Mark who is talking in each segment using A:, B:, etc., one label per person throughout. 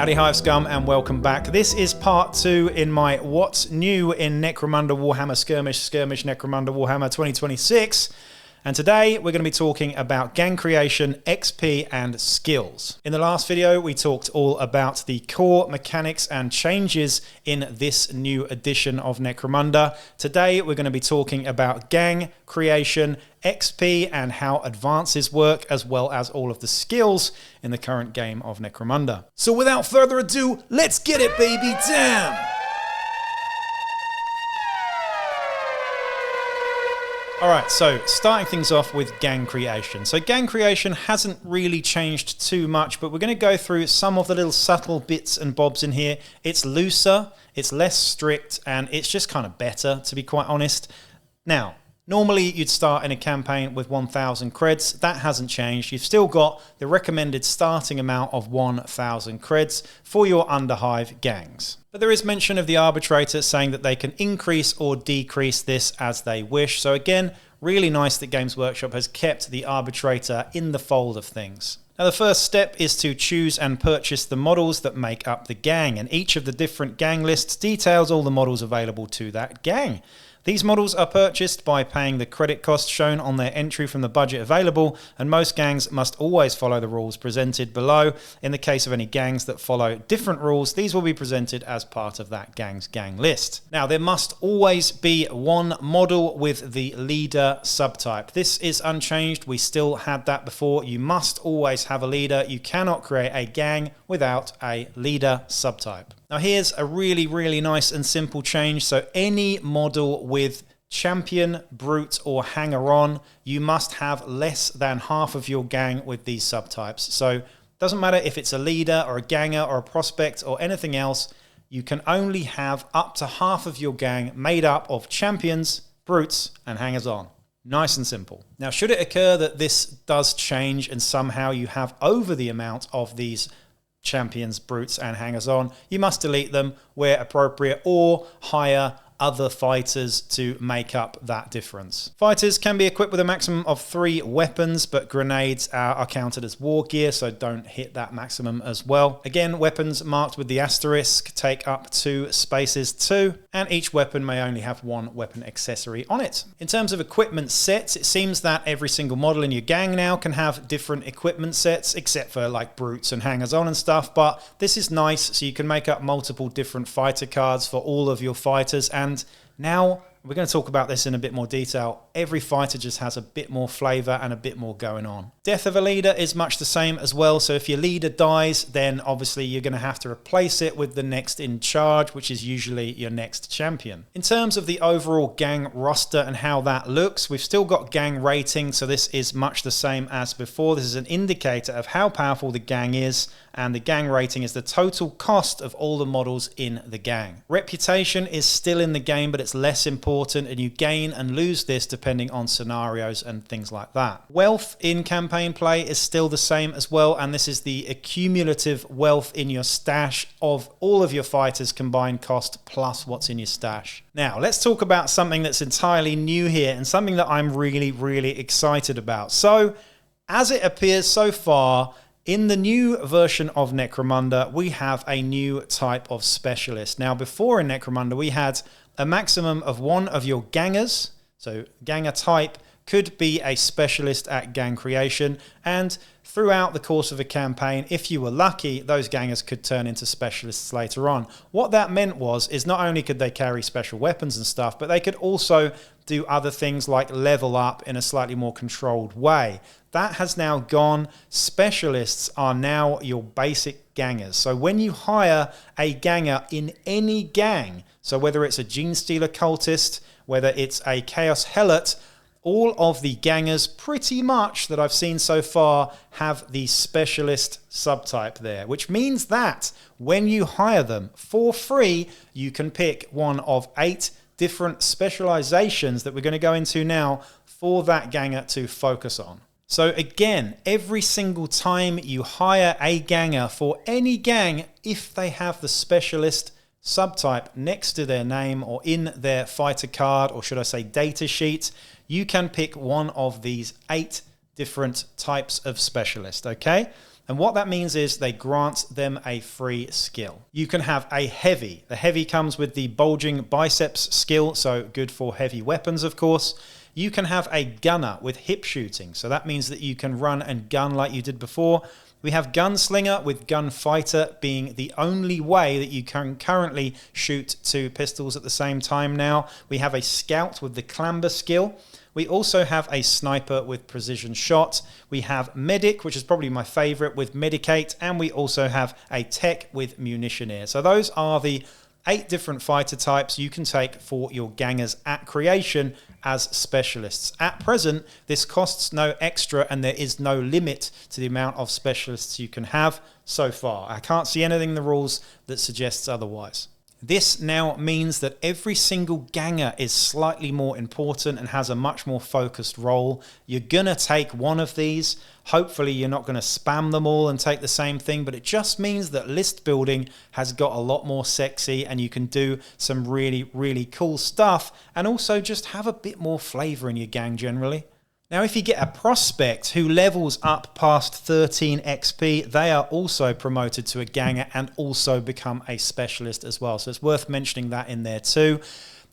A: Howdy Hive Scum and welcome back. This is part 2 in my What's New in Necromunda Warhammer Skirmish Necromunda Warhammer 2026. And today we're going to be talking about gang creation, XP and skills. In the last video we talked all about the core mechanics and changes in this new edition of Necromunda. Today we're going to be talking about gang creation, XP and how advances work, as well as all of the skills in the current game of Necromunda. So without further ado, let's get it, baby! Damn! Alright, so starting things off with gang creation. So gang creation hasn't really changed too much, but we're going to go through some of the little subtle bits and bobs in here. It's looser, it's less strict, and it's just kind of better, to be quite honest. Now, normally you'd start in a campaign with 1,000 creds. That hasn't changed. You've still got the recommended starting amount of 1,000 creds for your Underhive gangs. But there is mention of the arbitrator saying that they can increase or decrease this as they wish. So again, really nice that Games Workshop has kept the arbitrator in the fold of things. Now the first step is to choose and purchase the models that make up the gang, and each of the different gang lists details all the models available to that gang. These models are purchased by paying the credit cost shown on their entry from the budget available, and most gangs must always follow the rules presented below. In the case of any gangs that follow different rules, these will be presented as part of that gang's gang list. Now, there must always be one model with the leader subtype. This is unchanged. We still had that before. You must always have a leader. You cannot create a gang without a leader subtype. Now here's a really nice and simple change. So any model with champion, brute or hanger-on, you must have less than half of your gang with these subtypes. So it doesn't matter if it's a leader or a ganger or a prospect or anything else, you can only have up to half of your gang made up of champions, brutes and hangers-on. Nice and simple. Now should it occur that this does change and somehow you have over the amount of these champions, brutes and hangers-on, you must delete them where appropriate or hire other fighters to make up that difference. Fighters can be equipped with a maximum of 3 weapons, but grenades are counted as war gear, so don't hit that maximum as well. Again, weapons marked with the asterisk take up 2 spaces too, and each weapon may only have 1 weapon accessory on it. In terms of equipment sets, it seems that every single model in your gang now can have different equipment sets, except for like brutes and hangers-on and stuff, but this is nice, so you can make up multiple different fighter cards for all of your fighters. And now we're going to talk about this in a bit more detail. Every fighter just has a bit more flavor and a bit more going on. Death of a leader is much the same as well. So if your leader dies, then obviously you're going to have to replace it with the next in charge, which is usually your next champion. In terms of the overall gang roster and how that looks, we've still got gang rating. So this is much the same as before. This is an indicator of how powerful the gang is, and the gang rating is the total cost of all the models in the gang. Reputation is still in the game, but it's less important, and you gain and lose this depending on scenarios and things like that. Wealth in campaign play is still the same as well, and this is the accumulative wealth in your stash of all of your fighters' combined cost plus what's in your stash. Now, let's talk about something that's entirely new here and something that I'm really excited about. So, as it appears so far, in the new version of Necromunda, we have a new type of specialist. Now, before in Necromunda, we had a maximum of 1 of your gangers, so ganger type, could be a specialist at gang creation, and throughout the course of a campaign, if you were lucky, those gangers could turn into specialists later on. What that meant is not only could they carry special weapons and stuff, but they could also do other things like level up in a slightly more controlled way. That has now gone. Specialists are now your basic gangers. So when you hire a ganger in any gang, so whether it's a Gene Stealer cultist, whether it's a Chaos Helot, all of the gangers pretty much that I've seen so far have the specialist subtype there, which means that when you hire them for free, you can pick one of 8 different specializations that we're going to go into now for that ganger to focus on. So again, every single time you hire a ganger for any gang, if they have the specialist subtype next to their name or in their fighter card, or should I say data sheet, you can pick one of these 8 different types of specialist, okay? And what that means is they grant them a free skill. You can have a heavy. The heavy comes with the bulging biceps skill, so good for heavy weapons, of course. You can have a gunner with hip shooting. So that means that you can run and gun like you did before. We have gunslinger with gunfighter being the only way that you can currently shoot two pistols at the same time now. We have a scout with the clamber skill. We also have a sniper with precision shot. We have medic, which is probably my favorite, with medicate. And we also have a tech with munitioneer. So those are the 8 different fighter types you can take for your gangers at creation as specialists. At present, this costs no extra and there is no limit to the amount of specialists you can have so far. I can't see anything in the rules that suggests otherwise. This now means that every single ganger is slightly more important and has a much more focused role. You're going to take one of these. Hopefully you're not going to spam them all and take the same thing, but it just means that list building has got a lot more sexy and you can do some really, really cool stuff and also just have a bit more flavor in your gang generally. Now, if you get a prospect who levels up past 13 XP, they are also promoted to a ganger and also become a specialist as well. So it's worth mentioning that in there too.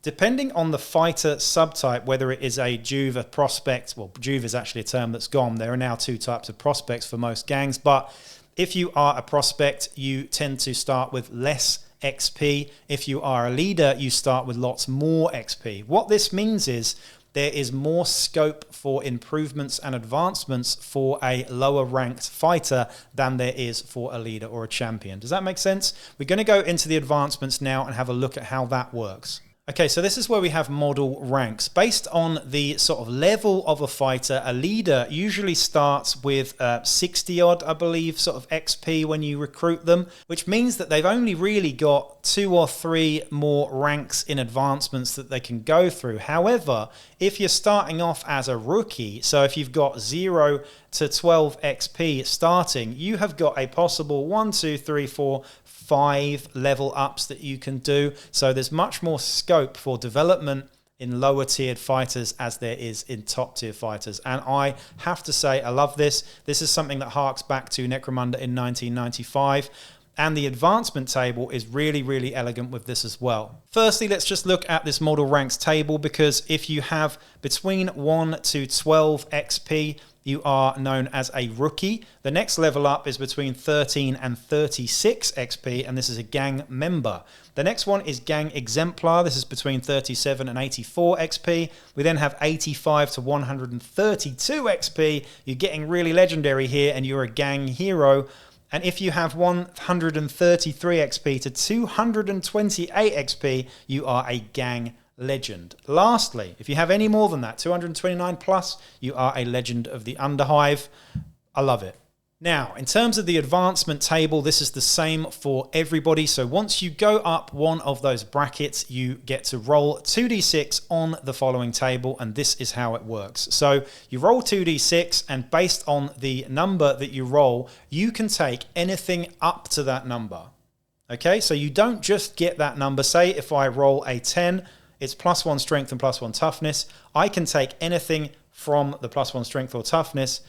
A: Depending on the fighter subtype, whether it is a Juve, a prospect, well, Juve is actually a term that's gone. There are now 2 types of prospects for most gangs, but if you are a prospect, you tend to start with less XP. If you are a leader, you start with lots more XP. What this means is there is more scope for improvements and advancements for a lower ranked fighter than there is for a leader or a champion. Does that make sense? We're going to go into the advancements now and have a look at how that works. Okay, so this is where we have model ranks. Based on the sort of level of a fighter, a leader usually starts with 60 odd, I believe, sort of XP when you recruit them, which means that they've only really got 2 or 3 more ranks in advancements that they can go through. However, if you're starting off as a rookie, so if you've got 0 to 12 XP starting, you have got a possible 1, 2, 3, 4, 5 level ups that you can do. So there's much more scope for development in lower tiered fighters as there is in top tier fighters. And I have to say, I love this. This is something that harks back to Necromunda in 1995. And the advancement table is really, really elegant with this as well. Firstly, let's just look at this model ranks table, because if you have between 1 to 12 XP, you are known as a rookie. The next level up is between 13 and 36 XP, and this is a gang member. The next one is gang exemplar. This is between 37 and 84 XP. We then have 85 to 132 XP. You're getting really legendary here, and you're a gang hero. And if you have 133 XP to 228 XP, you are a gang legend. Lastly, if you have any more than that, 229 plus, you are a legend of the Underhive. I love it. Now, in terms of the advancement table, this is the same for everybody. So once you go up one of those brackets, you get to roll 2d6 on the following table, and this is how it works. So you roll 2d6, and based on the number that you roll, you can take anything up to that number. Okay, so you don't just get that number. Say if I roll a 10, it's +1 strength and +1 toughness. I can take anything from the +1 strength or toughness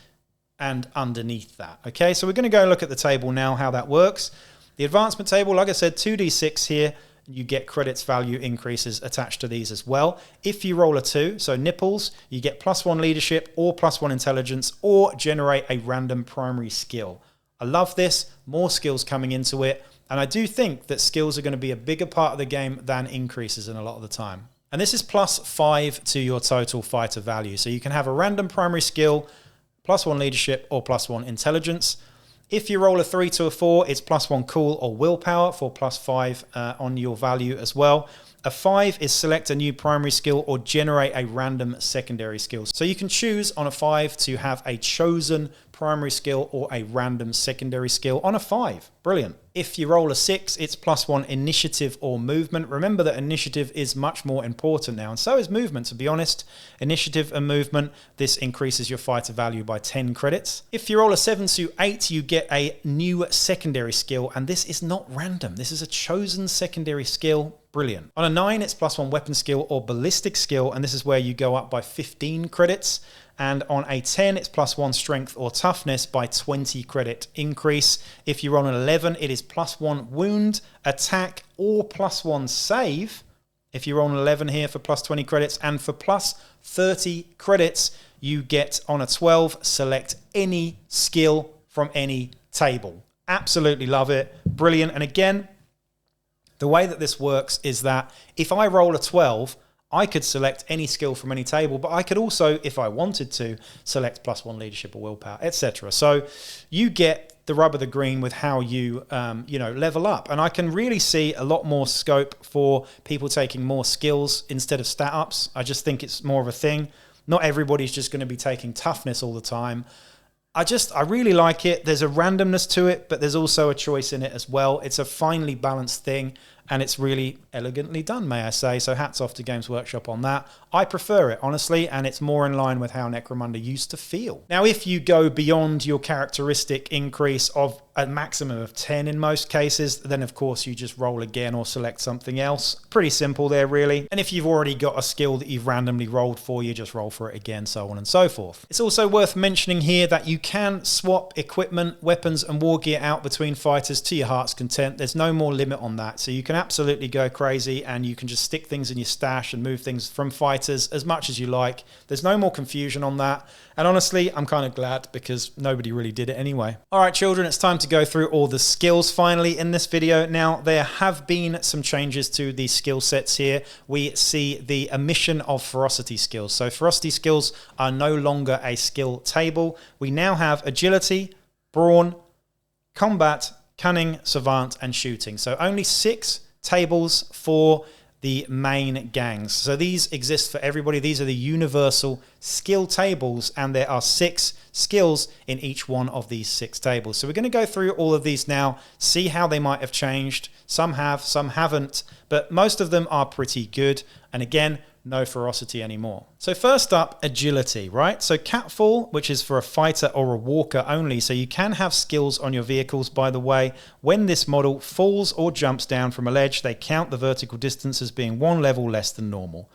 A: and underneath that. Okay, so we're going to go look at the table now, how that works. The advancement table, like I said, 2d6 here. You get credits value increases attached to these as well. If you roll a 2, so nipples, you get +1 leadership or +1 intelligence, or generate a random primary skill. I love this. More skills coming into it. And I do think that skills are going to be a bigger part of the game than increases in a lot of the time. And this is +5 to your total fighter value. So you can have a random primary skill, +1 leadership, or +1 intelligence. If you roll a 3 to a 4, it's +1 cool or willpower for +5 on your value as well. A 5 is select a new primary skill or generate a random secondary skill. So you can choose on a 5 to have a chosen primary skill or a random secondary skill on a 5. Brilliant. If you roll a 6, it's +1 initiative or movement. Remember that initiative is much more important now, and so is movement, to be honest. Initiative and movement, this increases your fighter value by 10 credits. If you roll a 7 to 8, you get a new secondary skill, and this is not random. This is a chosen secondary skill. Brilliant. On a 9, it's +1 weapon skill or ballistic skill, and this is where you go up by 15 credits. And on a 10, it's +1 strength or toughness by 20 credit increase. If you're on an 11, it is +1 wound, attack, or +1 save. If you're on 11 here for +20 credits, and for +30 credits, you get on a 12, select any skill from any table. Absolutely love it. Brilliant. And again, the way that this works is that if I roll a 12, I could select any skill from any table, but I could also, if I wanted to, select +1 leadership or willpower, etc. So you get the rub of the green with how you, level up. And I can really see a lot more scope for people taking more skills instead of stat ups. I just think it's more of a thing. Not everybody's just going to be taking toughness all the time. I really like it. There's a randomness to it, but there's also a choice in it as well. It's a finely balanced thing, and it's really elegantly done, may I say. So hats off to Games Workshop on that. I prefer it, honestly, and it's more in line with how Necromunda used to feel. Now, if you go beyond your characteristic increase of a maximum of 10 in most cases, then of course you just roll again or select something else. Pretty simple there, really. And if you've already got a skill that you've randomly rolled for, you just roll for it again, so on and so forth. It's also worth mentioning here that you can swap equipment, weapons, and war gear out between fighters to your heart's content. There's no more limit on that, so you can absolutely go crazy and you can just stick things in your stash and move things from fighters as much as you like. There's no more confusion on that. And honestly, I'm kind of glad because nobody really did it anyway. All right, children, it's time to go through all the skills finally in this video. Now, there have been some changes to the skill sets here. We see the omission of ferocity skills. So ferocity skills are no longer a skill table. We now have agility, brawn, combat, cunning, savant, and shooting. So only 6 tables for the main gangs. So these exist for everybody. These are the universal skill tables, and there are 6 skills in each one of these 6 tables. So we're going to go through all of these now, see how they might have changed. Some have, some haven't, but most of them are pretty good. And again, no ferocity anymore. So first up, agility, right? So catfall, which is for a fighter or a walker only. So you can have skills on your vehicles, by the way. When this model falls or jumps down from a ledge, they count the vertical distance as being 1 level less than normal.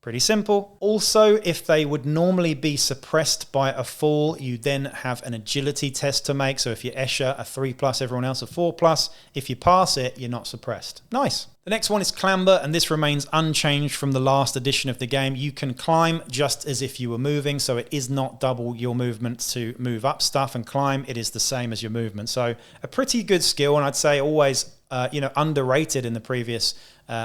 A: Pretty simple. Also, if they would normally be suppressed by a fall, you then have an agility test to make. So if you're Escher, a 3+, everyone else a 4+. If you pass it, you're not suppressed. Nice. The next one is clamber, and this remains unchanged from the last edition of the game. You can climb just as if you were moving, so it is not double your movement to move up stuff and climb. It is the same as your movement. So a pretty good skill, and I'd say always underrated in the previous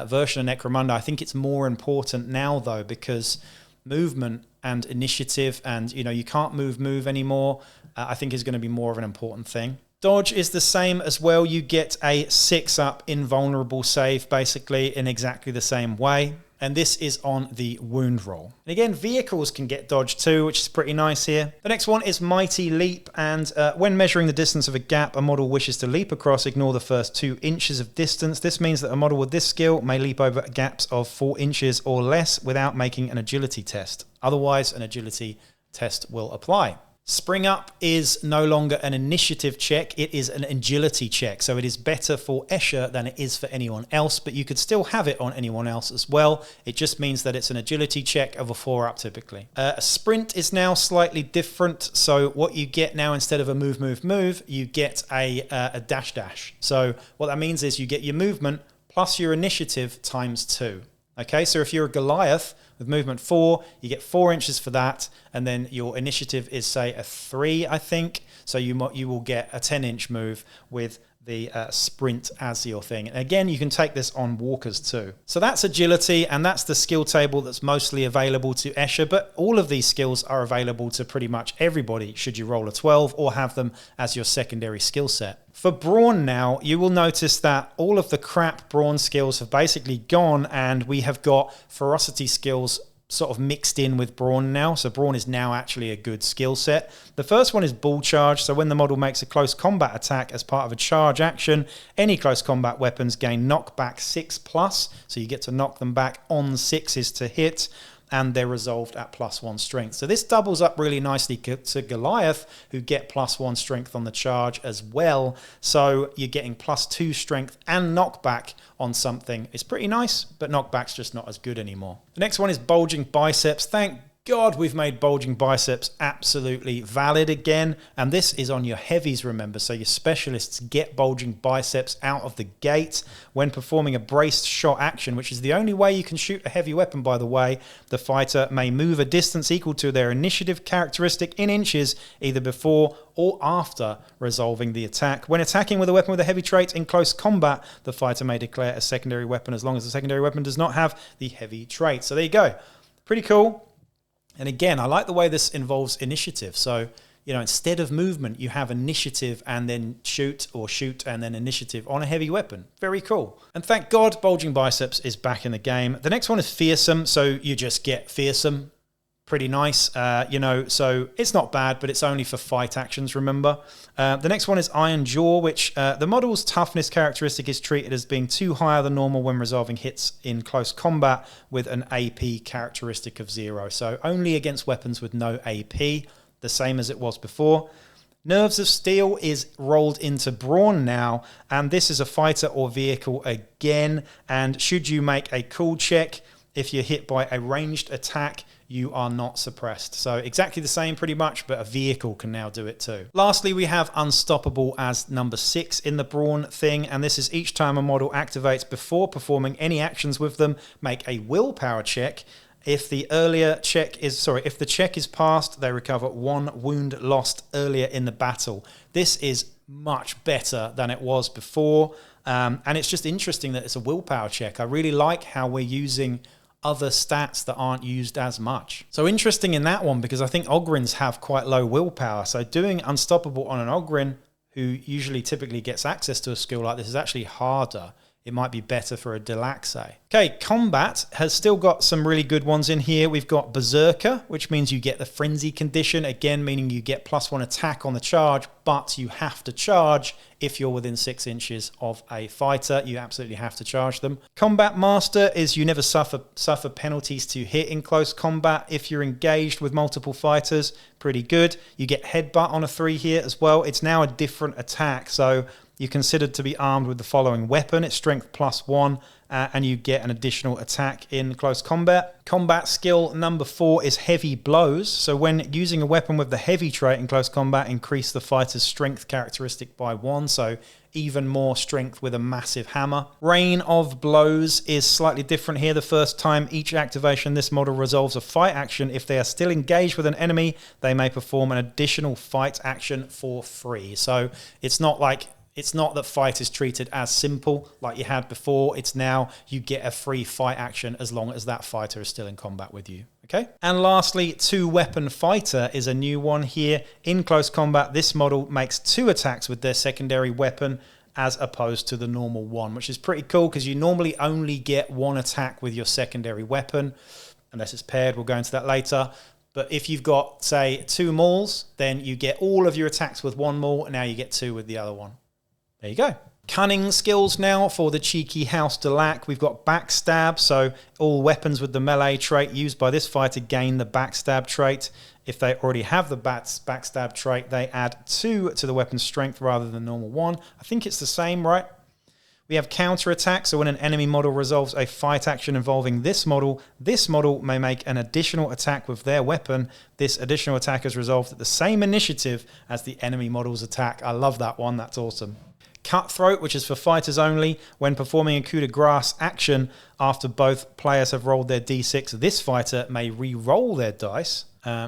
A: version of Necromunda. I think it's more important now, though, because movement and initiative and, you can't move anymore, I think is going to be more of an important thing. Dodge is the same as well. You get a 6-up invulnerable save, basically, in exactly the same way. And this is on the wound roll. And again, vehicles can get dodge too, which is pretty nice here. The next one is Mighty Leap. And when measuring the distance of a gap a model wishes to leap across, ignore the first 2 inches of distance. This means that a model with this skill may leap over gaps of 4 inches or less without making an agility test. Otherwise, an agility test will apply. Spring up is no longer an initiative check, it is an agility check. So it is better for Escher than it is for anyone else, but you could still have it on anyone else as well. It just means that it's an agility check of a 4-up typically. A sprint is now slightly different. So what you get now, instead of a move, you get a dash. So what that means is you get your movement plus your initiative times 2. Okay, so if you're a Goliath with movement 4, you get 4 inches for that, and then your initiative is, say, a 3, I think. So you will get a 10-inch move with the sprint as your thing. And again, you can take this on walkers too. So that's agility, and that's the skill table that's mostly available to Escher, but all of these skills are available to pretty much everybody should you roll a 12 or have them as your secondary skill set. For brawn now, you will notice that all of the crap brawn skills have basically gone, and we have got ferocity skills sort of mixed in with brawn now. So brawn is now actually a good skill set. The first one is bull charge. So when the model makes a close combat attack as part of a charge action, any close combat weapons gain knockback 6+. So you get to knock them back on 6s to hit, and they're resolved at +1 strength. So this doubles up really nicely to Goliath, who get +1 strength on the charge as well. So you're getting +2 strength and knockback on something. It's pretty nice, but knockback's just not as good anymore. The next one is bulging biceps. Thank God, we've made bulging biceps absolutely valid again. And this is on your heavies, remember. So your specialists get bulging biceps out of the gate when performing a braced shot action, which is the only way you can shoot a heavy weapon, by the way. The fighter may move a distance equal to their initiative characteristic in inches, either before or after resolving the attack. When attacking with a weapon with a heavy trait in close combat, the fighter may declare a secondary weapon as long as the secondary weapon does not have the heavy trait. So there you go. Pretty cool. And again, I like the way this involves initiative. So, instead of movement, you have initiative and then shoot, or shoot and then initiative on a heavy weapon. Very cool. And thank God, bulging biceps is back in the game. The next one is fearsome. So you just get fearsome. Pretty nice, so it's not bad, but it's only for fight actions, remember. The next one is Iron Jaw, which the model's toughness characteristic is treated as being too higher than normal when resolving hits in close combat with an AP characteristic of 0. So only against weapons with no AP, the same as it was before. Nerves of Steel is rolled into Brawn now, and this is a fighter or vehicle again, and should you make a cool check, if you're hit by a ranged attack, you are not suppressed. So exactly the same pretty much, but a vehicle can now do it too. Lastly, we have Unstoppable as number 6 in the Brawn thing, and this is each time a model activates before performing any actions with them, make a willpower check. If the check is passed, they recover 1 wound lost earlier in the battle. This is much better than it was before, and it's just interesting that it's a willpower check. I really like how we're using other stats that aren't used as much. So interesting in that one, because I think Ogryns have quite low willpower. So doing Unstoppable on an Ogryn, who usually typically gets access to a skill like this, is actually harder. It might be better for a Delaxe. Okay, combat has still got some really good ones in here. We've got Berserker, which means you get the Frenzy condition, again meaning you get +1 attack on the charge, but you have to charge if you're within 6 inches of a fighter. You absolutely have to charge them. Combat Master is you never suffer penalties to hit in close combat if you're engaged with multiple fighters. Pretty good. You get Headbutt on a 3 here as well. It's now a different attack, so you're considered to be armed with the following weapon. It's strength +1, and you get an additional attack in close combat. Combat skill number 4 is Heavy Blows. So when using a weapon with the heavy trait in close combat, increase the fighter's strength characteristic by 1. So even more strength with a massive hammer. Rain of Blows is slightly different here. The first time each activation, this model resolves a fight action. If they are still engaged with an enemy, they may perform an additional fight action for free. So it's not that fight is treated as simple like you had before. It's now you get a free fight action as long as that fighter is still in combat with you. Okay. And lastly, 2-weapon fighter is a new one here. In close combat, this model makes 2 attacks with their secondary weapon as opposed to the normal 1, which is pretty cool because you normally only get 1 attack with your secondary weapon, unless it's paired. We'll go into that later. But if you've got, say, 2 mauls, then you get all of your attacks with 1 maul, and now you get 2 with the other one. There you go. Cunning skills now for the cheeky House Delaque. We've got Backstab, so all weapons with the melee trait used by this fighter gain the Backstab trait. If they already have the Backstab trait, they add 2 to the weapon's strength rather than normal 1. I think it's the same, right? We have Counterattack, so when an enemy model resolves a fight action involving this model may make an additional attack with their weapon. This additional attack is resolved at the same initiative as the enemy model's attack. I love that one, that's awesome. Cutthroat, which is for fighters only. When performing a coup de grace action after both players have rolled their d6, this fighter may re-roll their dice.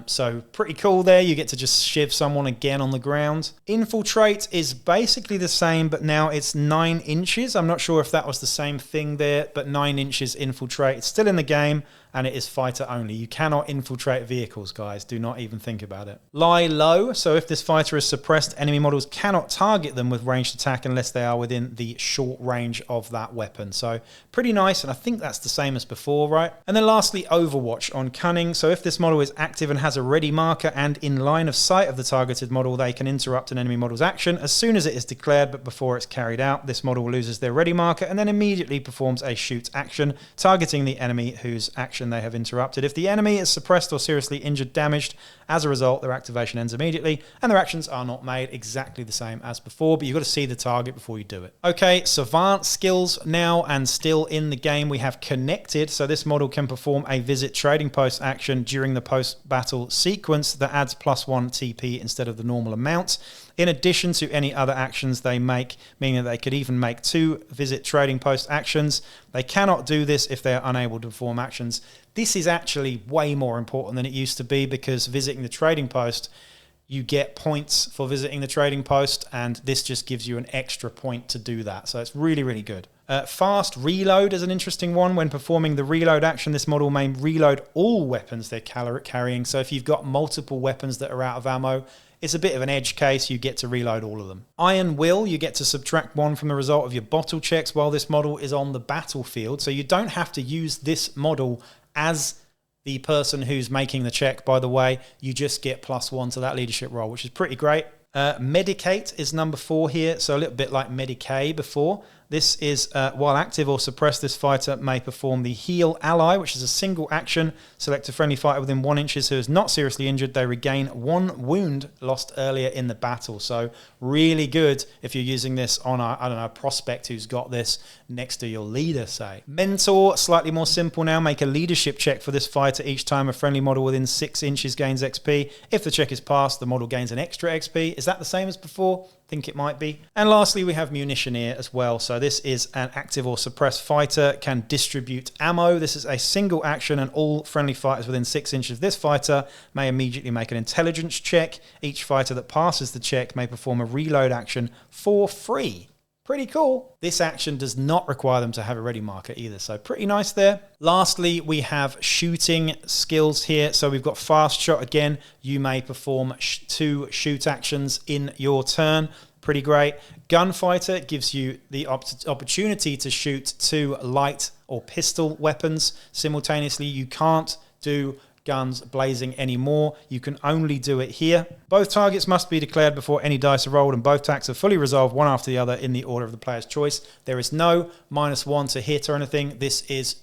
A: So pretty cool there. You get to just shiv someone again on the ground. Infiltrate is basically the same, but now it's 9 inches. I'm not sure if that was the same thing there, but 9 inches infiltrate. It's still in the game, and it is fighter only. You cannot infiltrate vehicles, guys. Do not even think about it. Lie low. So if this fighter is suppressed, enemy models cannot target them with ranged attack unless they are within the short range of that weapon. So pretty nice, and I think that's the same as before, right? And then lastly, Overwatch on Cunning. So if this model is active and has a ready marker and in line of sight of the targeted model, they can interrupt an enemy model's action as soon as it is declared, but before it's carried out. This model loses their ready marker and then immediately performs a shoot action, targeting the enemy whose action activation they have interrupted. If the enemy is suppressed or seriously injured, damaged, as a result, their activation ends immediately, and their actions are not made exactly the same as before, but you've got to see the target before you do it. Okay, Savant skills now, and still in the game we have Connected. So this model can perform a visit trading post action during the post-battle sequence that adds +1 TP instead of the normal amount, in addition to any other actions they make, meaning that they could even make 2 visit trading post actions. They cannot do this if they are unable to perform actions. This is actually way more important than it used to be, because visiting the trading post, you get points for visiting the trading post, and this just gives you an extra point to do that. So it's really, really good. Fast reload is an interesting one. When performing the reload action, this model may reload all weapons they're carrying. So if you've got multiple weapons that are out of ammo, it's a bit of an edge case. You get to reload all of them. Iron Will, you get to subtract 1 from the result of your bottle checks while this model is on the battlefield. So you don't have to use this model as the person who's making the check, by the way. You just get +1 to that leadership role, which is pretty great. Medicate is number 4 here, so a little bit like Medicae before. This is, while active or suppressed, this fighter may perform the Heal Ally, which is a single action. Select a friendly fighter within 1 inch who is not seriously injured. They regain 1 wound lost earlier in the battle. So really good if you're using this on a, I don't know, a prospect who's got this next to your leader, say. Mentor, slightly more simple now. Make a leadership check for this fighter each time a friendly model within 6 inches gains XP. If the check is passed, the model gains an extra XP. Is that the same as before? Think it might be. And lastly, we have Munitioneer as well. So this is an active or suppressed fighter, can distribute ammo. This is a single action, and all friendly fighters within 6 inches of this fighter may immediately make an intelligence check. Each fighter that passes the check may perform a reload action for free. Pretty cool. This action does not require them to have a ready marker either, so pretty nice there. Lastly, we have shooting skills here. So we've got fast shot again. You may perform 2 shoot actions in your turn. Pretty great. Gunfighter gives you the opportunity to shoot 2 light or pistol weapons simultaneously. You can't do guns blazing anymore. You can only do it here. Both targets must be declared before any dice are rolled, and both attacks are fully resolved one after the other in the order of the player's choice. There is no -1 to hit or anything. This is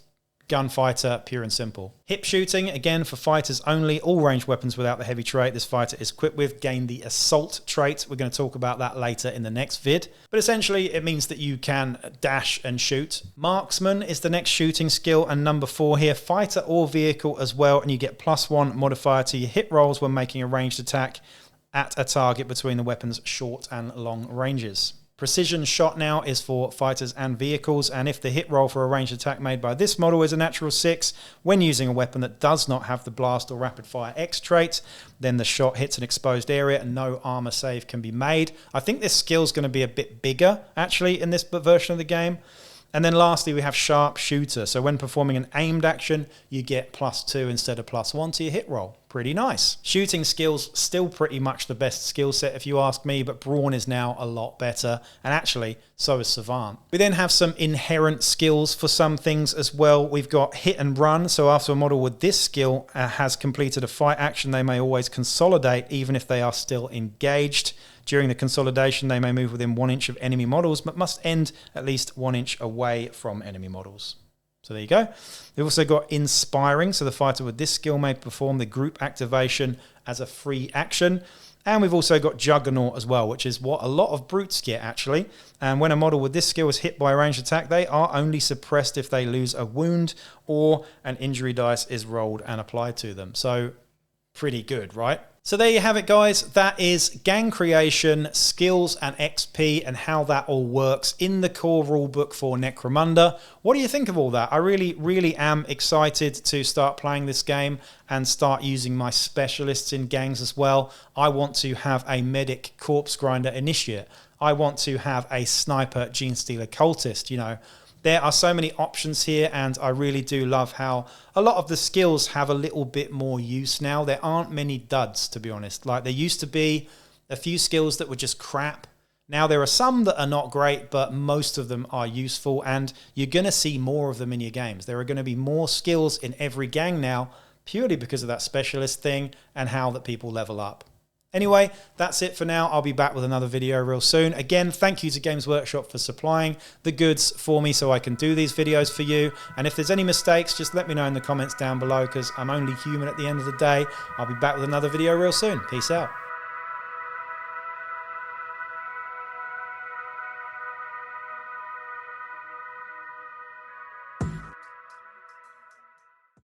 A: gunfighter, pure and simple. Hip shooting, again for fighters only. All ranged weapons without the heavy trait this fighter is equipped with gain the assault trait. We're going to talk about that later in the next vid. But essentially it means that you can dash and shoot. Marksman is the next shooting skill, and number 4 here, fighter or vehicle as well, and you get +1 modifier to your hit rolls when making a ranged attack at a target between the weapon's short and long ranges. Precision shot now is for fighters and vehicles, and if the hit roll for a ranged attack made by this model is a natural 6, when using a weapon that does not have the blast or rapid fire X trait, then the shot hits an exposed area and no armor save can be made. I think this skill is going to be a bit bigger actually in this version of the game. And then lastly, we have Sharp Shooter. So when performing an aimed action, you get +2 instead of +1 to your hit roll. Pretty nice. Shooting skills, still pretty much the best skill set if you ask me, but Brawn is now a lot better. And actually, so is Savant. We then have some inherent skills for some things as well. We've got Hit and Run. So after a model with this skill has completed a fight action, they may always consolidate even if they are still engaged. During the consolidation, they may move within 1 inch of enemy models, but must end at least 1 inch away from enemy models. So there you go. We've also got Inspiring. So the fighter with this skill may perform the group activation as a free action. And we've also got Juggernaut as well, which is what a lot of brutes get actually. And when a model with this skill is hit by a ranged attack, they are only suppressed if they lose a wound or an injury dice is rolled and applied to them. So pretty good, right? So there you have it, guys. That is gang creation, skills and XP, and how that all works in the core rulebook for Necromunda. What do you think of all that? I really am excited to start playing this game and start using my specialists in gangs as well. I want to have a medic corpse grinder initiate. I want to have a sniper gene stealer cultist, you know. There are so many options here, and I really do love how a lot of the skills have a little bit more use now. There aren't many duds, to be honest. Like, there used to be a few skills that were just crap. Now there are some that are not great, but most of them are useful, and you're going to see more of them in your games. There are going to be more skills in every gang now, purely because of that specialist thing and how that people level up. Anyway, that's it for now. I'll be back with another video real soon. Again, thank you to Games Workshop for supplying the goods for me so I can do these videos for you. And if there's any mistakes, just let me know in the comments down below, because I'm only human at the end of the day. I'll be back with another video real soon. Peace out.